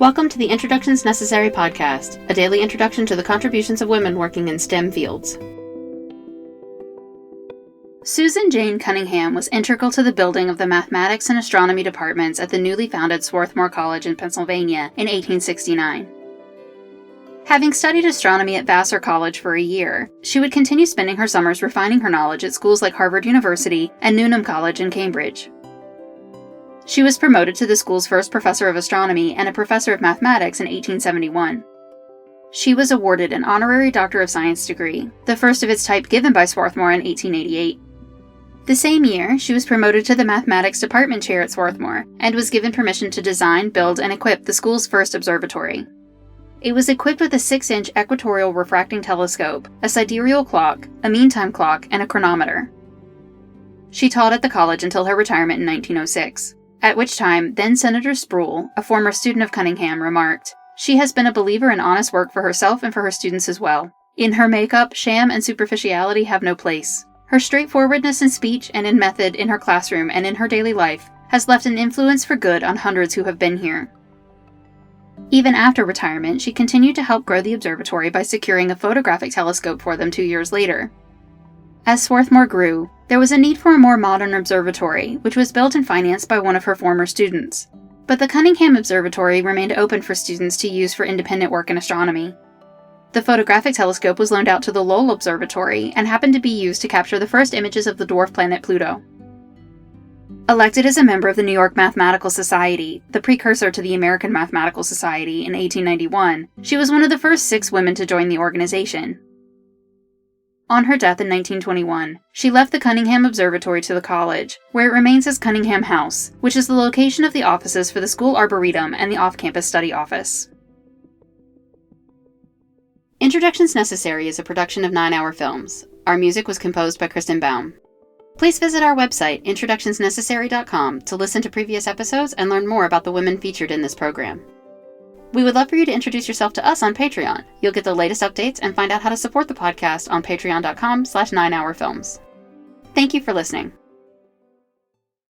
Welcome to the Introductions Necessary podcast, a daily introduction to the contributions of women working in STEM fields. Susan Jane Cunningham was integral to the building of the mathematics and astronomy departments at the newly founded Swarthmore College in Pennsylvania in 1869. Having studied astronomy at Vassar College for a year, she would continue spending her summers refining her knowledge at schools like Harvard University and Newnham College in Cambridge. She was promoted to the school's first professor of astronomy and a professor of mathematics in 1871. She was awarded an honorary Doctor of Science degree, the first of its type given by Swarthmore in 1888. The same year, she was promoted to the mathematics department chair at Swarthmore and was given permission to design, build, and equip the school's first observatory. It was equipped with a 6-inch equatorial refracting telescope, a sidereal clock, a meantime clock, and a chronometer. She taught at the college until her retirement in 1906. At which time, then-Senator Sproul, a former student of Cunningham, remarked, "She has been a believer in honest work for herself and for her students as well. In her makeup, sham and superficiality have no place. Her straightforwardness in speech and in method in her classroom and in her daily life has left an influence for good on hundreds who have been here." Even after retirement, she continued to help grow the observatory by securing a photographic telescope for them 2 years later. As Swarthmore grew, there was a need for a more modern observatory, which was built and financed by one of her former students. But the Cunningham Observatory remained open for students to use for independent work in astronomy. The photographic telescope was loaned out to the Lowell Observatory and happened to be used to capture the first images of the dwarf planet Pluto. Elected as a member of the New York Mathematical Society, the precursor to the American Mathematical Society, in 1891, she was one of the first 6 women to join the organization. On her death in 1921, she left the Cunningham Observatory to the college, where it remains as Cunningham House, which is the location of the offices for the school arboretum and the off-campus study office. Introductions Necessary is a production of 9 Hour Films. Our music was composed by Kristen Baum. Please visit our website, introductionsnecessary.com, to listen to previous episodes and learn more about the women featured in this program. We would love for you to introduce yourself to us on Patreon. You'll get the latest updates and find out how to support the podcast on patreon.com/9hourfilms. Thank you for listening.